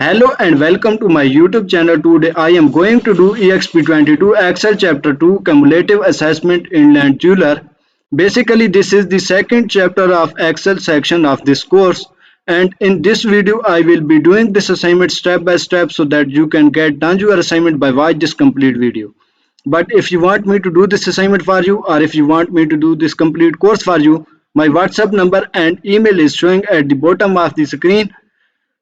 Hello and welcome to my YouTube channel. Today I am going to do Exp22 Excel Chapter 2 Cumulative Assessment Inland Jeweler. Basically this is the second chapter of Excel section of this course, and in this video I will be doing this assignment step by step so that you can get done your assignment by watch this complete video. But if you want me to do this assignment for you, or if you want me to do this complete course for you, my WhatsApp number and email is showing at the bottom of the screen.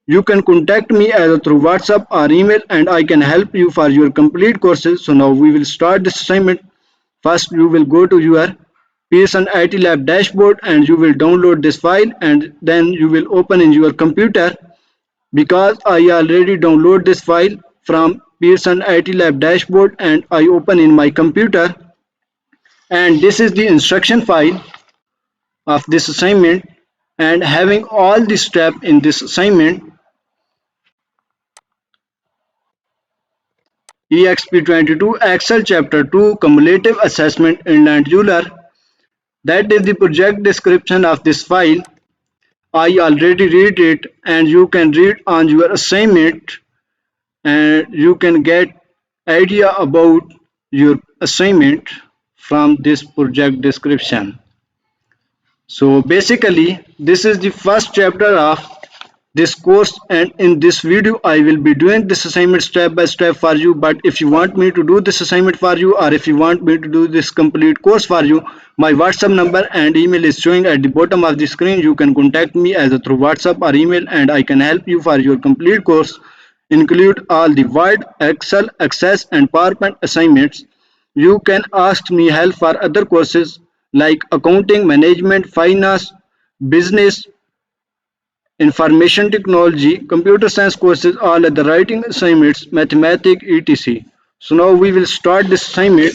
You can contact me either through WhatsApp or email and I can help you for your complete courses. So now we will start this assignment. First you will go to your Pearson IT Lab dashboard and you will download this file, and then you will open in your computer. Because I already download this file from Pearson IT Lab dashboard and I open in my computer, and this is the instruction file of this assignment, and having all the steps in this assignment. Exp22 Excel Chapter 2 Cumulative Assessment Inland Jeweler. That is the project description of this file. I already read it and you can read on your assignment, and you can get idea about your assignment from this project description. So basically this is the first chapter of this course, and in this video I will be doing this assignment step by step for you. But if you want me to do this assignment for you, or if you want me to do this complete course for you, my WhatsApp number and email is showing at the bottom of the screen. You can contact me either through WhatsApp or email and I can help you for your complete course, include all the Word, Excel, Access and PowerPoint assignments. You can ask me help for other courses like accounting, management, finance, business, information technology, computer science courses, all other writing assignments, mathematics, etc. So now we will start this assignment.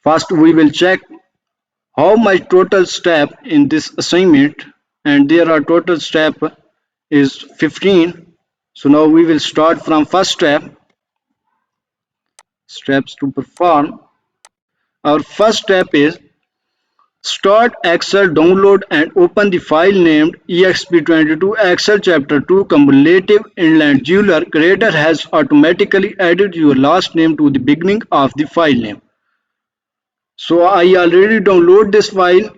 First we will check how much total step in this assignment, and there are total step is 15. So now we will start from first step, steps to perform. Our first step is start Excel, download and open the file named Exp22 Excel Chapter 2 Cumulative Inland Jeweler. Creator has automatically added your last name to the beginning of the file name. So I already download this file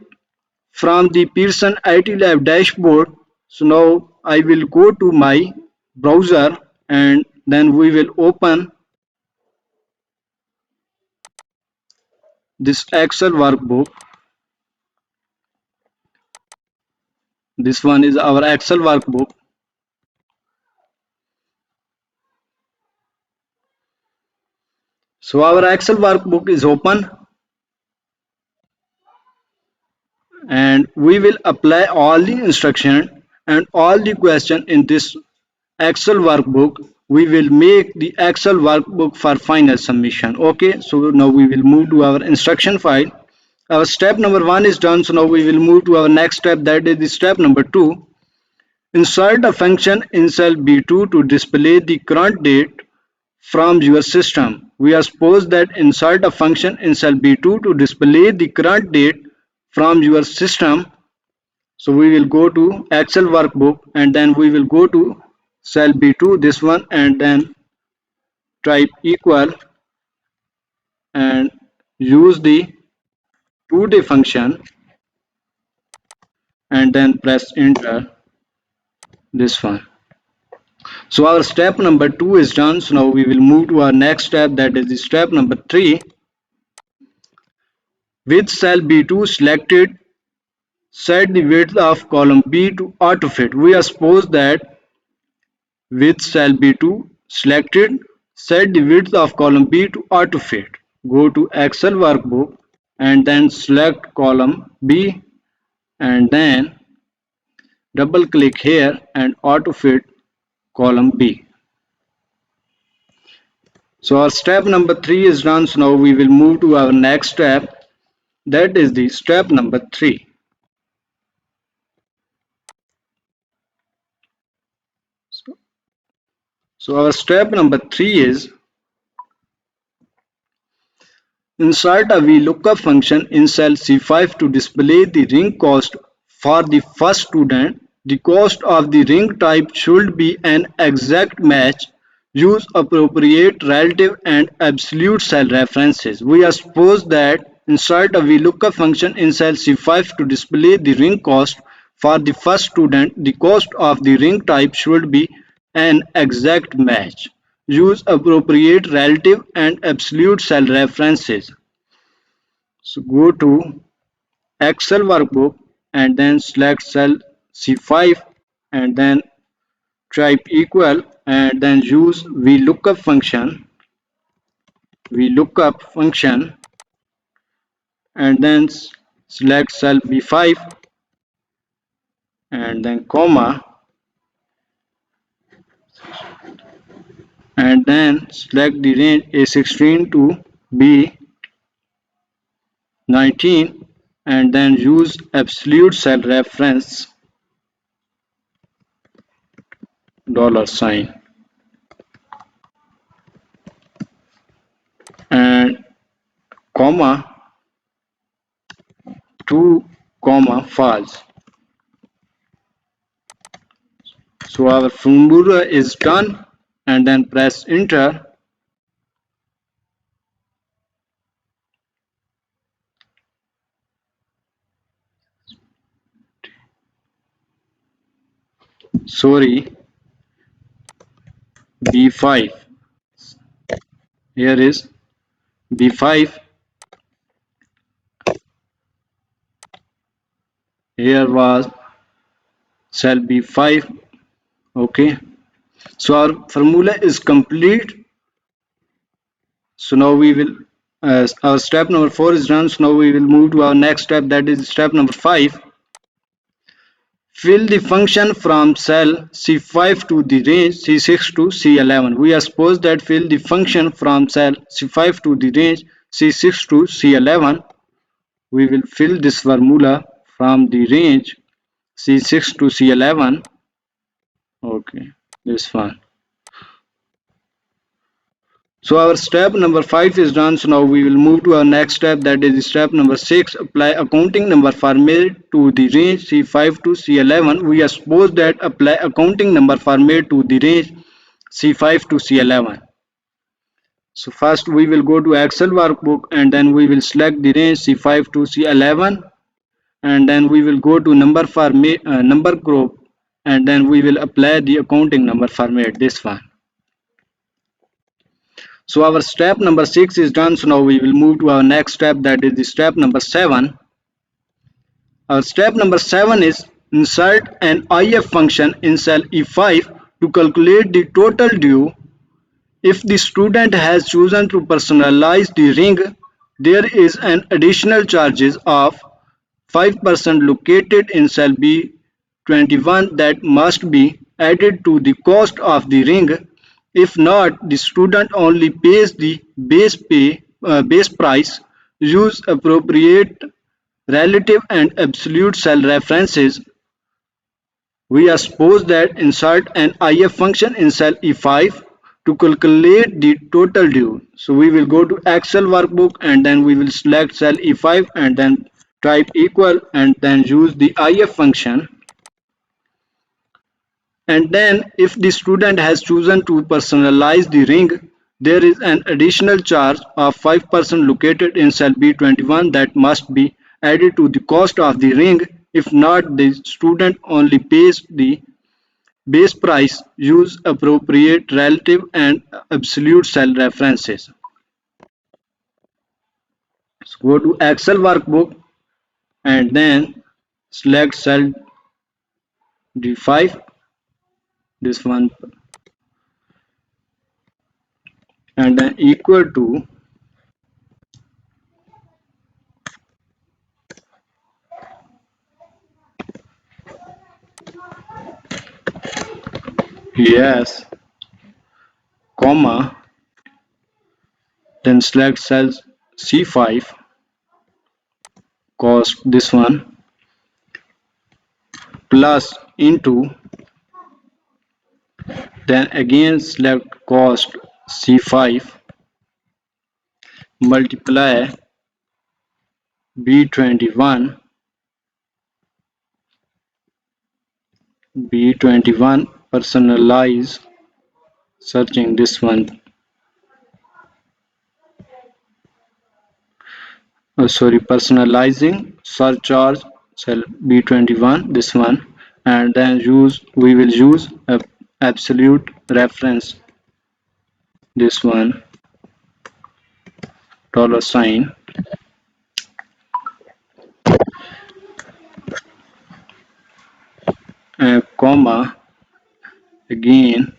from the Pearson IT Lab dashboard. So now I will go to my browser and then we will open this Excel workbook. This one is our Excel workbook. So our Excel workbook is open, and we will apply all the instruction and all the question in this Excel workbook. We will make the Excel workbook for final submission. Okay, so now we will move to our instruction file. Our step number 1 is done. So now we will move to our next step, that is the step number 2. Insert a function in cell B2 to display the current date from your system. We are supposed that insert a function in cell B2 to display the current date from your system. So we will go to Excel workbook and then we will go to cell B2, this one, and then type equal and use the today function and then press enter, this one. So our step number 2 is done. So now we will move to our next step, that is the step number 3. With cell B2 selected, set the width of column B to auto fit. We are supposed that with cell B2 selected, set the width of column B to auto fit. Go to Excel workbook and then select column B and then double click here and auto fit column B. So our step number 3 is done. So now we will move to our next step, that is the step number 3. So our step number 3 is insert a VLOOKUP function in cell C5 to display the ring cost for the first student. the cost of the ring type should be an exact match. Use appropriate relative and absolute cell references. We are supposed that insert a VLOOKUP function in cell C5 to display the ring cost. For the first student, the cost of the ring type should be an exact match. Use appropriate relative and absolute cell references. So go to Excel workbook and then select cell C5 and then type equal and then use VLOOKUP function and then select cell B5 and then comma and then select the range A16 to B19 and then use absolute cell reference $sign and comma 2 comma false. So our formula is done and then press enter. Sorry, B5. Here is B5. Here was cell B5. Okay. So our formula is complete. So now we will our step number 4 is done. So now we will move to our next step, that is step number 5. Fill the function from cell C5 to the range C6 to C11. We are supposed that fill the function from cell C5 to the range C6 to C11. We will fill this formula from the range C6 to C11. Okay, this one. So our step number 5 is done. So now we will move to our next step, that is step number 6. Apply accounting number format to the range C5 to C11. We are supposed that apply accounting number format to the range C5 to C11. So first we will go to Excel workbook and then we will select the range C5 to C11 and then we will go to number group and then we will apply the accounting number format, this one. So our step number 6 is done. So now we will move to our next step, that is the step number 7. Our step number 7 is insert an IF function in cell E5 to calculate the total due. If the student has chosen to personalize the ring, there is an additional charges of 5% located in cell B21 that must be added to the cost of the ring. If not, the student only pays the base price. Use appropriate relative and absolute cell references. We are supposed that insert an IF function in cell E5 to calculate the total due. So we will go to Excel workbook and then we will select cell E5 and then type equal and then use the IF function. And then if the student has chosen to personalize the ring, there is an additional charge of 5% located in cell B21 that must be added to the cost of the ring. If not, the student only pays the base price. Use appropriate relative and absolute cell references. So go to Excel workbook and then select cell D5, this one, and then equal to yes, comma, then select cells C5, cost, this one, plus into, then again select cost C5, multiply B21 B21 personalize searching this one. Sorry, personalizing search charge cell B21 this one, and then we will use a absolute reference this one $sign comma again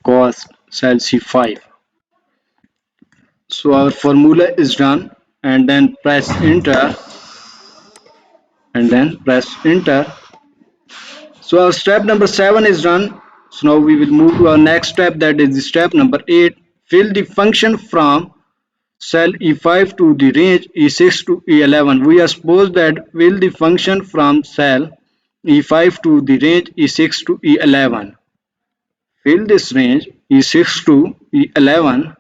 cost cell C5. So our formula is done, and then press enter, and then press enter. So our step number 7 is done. So now we will move to our next step, that is the step number 8. Fill the function from cell E5 to the range E6 to E11. We are supposed that fill the function from cell E5 to the range E6 to E11. Fill this range E6 to E11.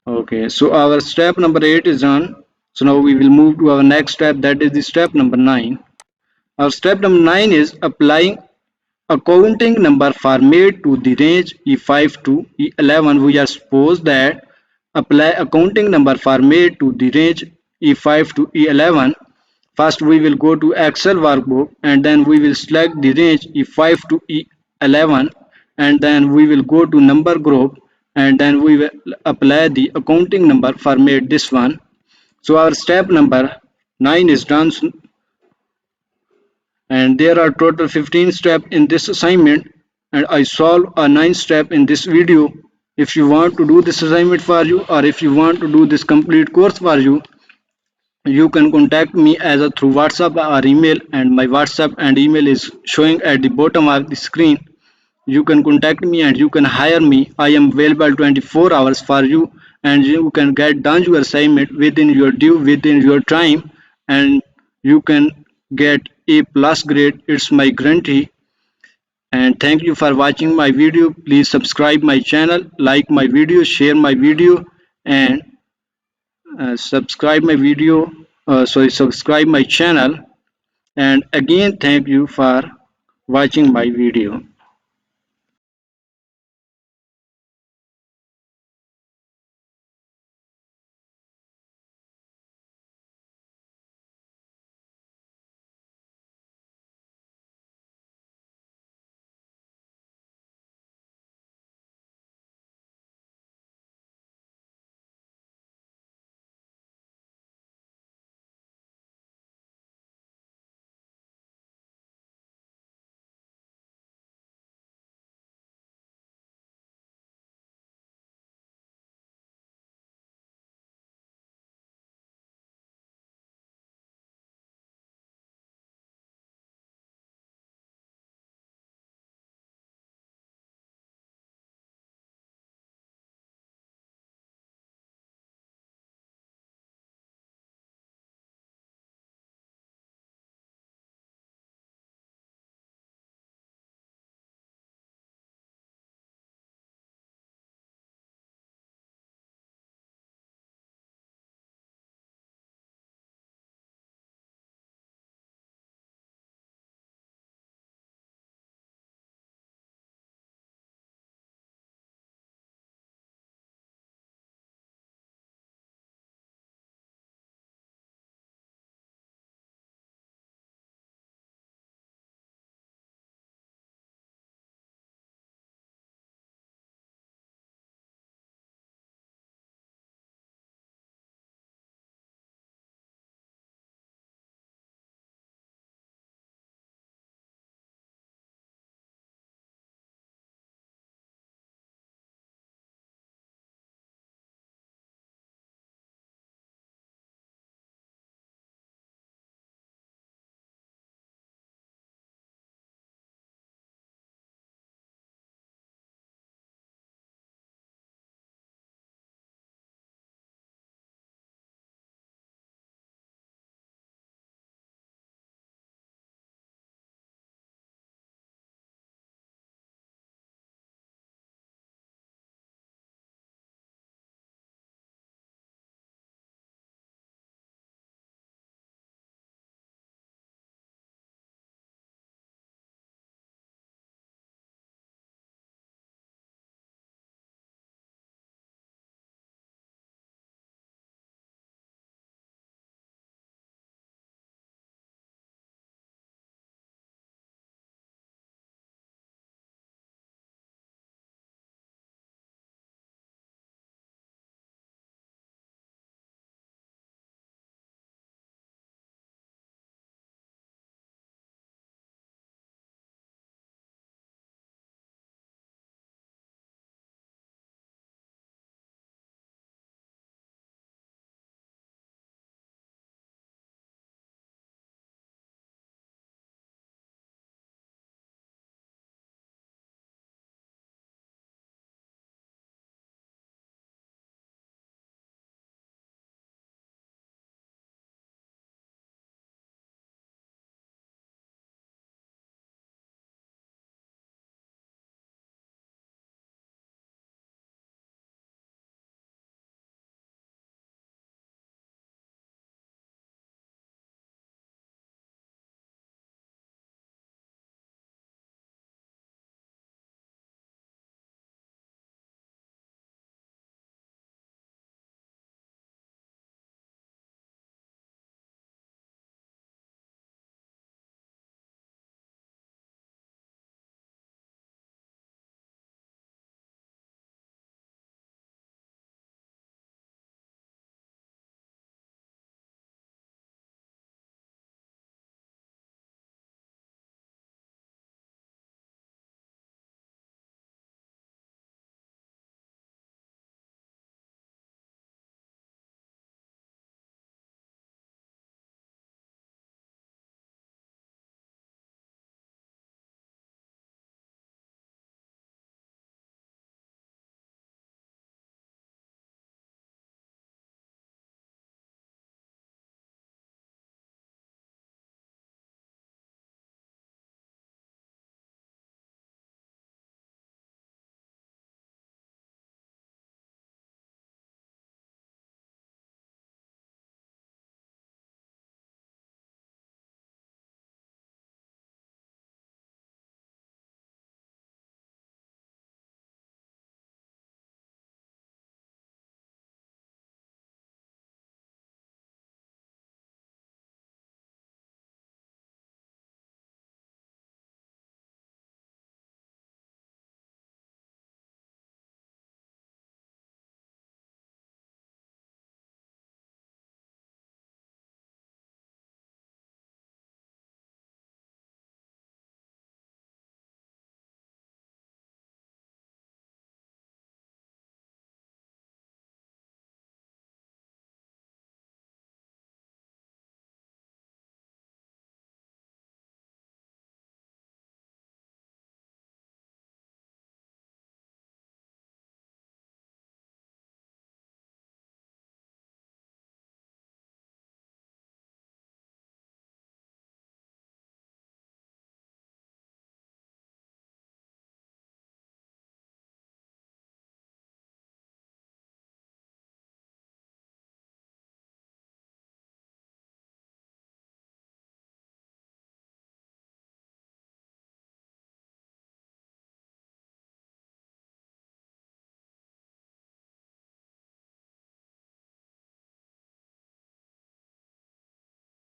Okay, so our step number 8 is done. So now we will move to our next step, that is the step number 9. Our step number 9 is applying a counting number format to the range E5 to E11. We are supposed that apply a counting number format to the range E5 to E11. First we will go to Excel workbook, and then we will select the range E5 to E11, and then we will go to number group, and then we will apply the accounting number format this one. So our step number 9 is done, and there are total 15 steps in this assignment, and I solve a 9 step in this video. If you want to do this assignment for you, or if you want to do this complete course for you, you can contact me either through WhatsApp or email, and my WhatsApp and email is showing at the bottom of the screen. You can contact me and you can hire me. I am available 24 hours for you, and you can get done your assignment within your due, within your time, and you can get a plus grade. It's my guarantee. And thank you for watching my video. Please subscribe my channel, like my video, share my video, and subscribe my channel. And again, thank you for watching my video.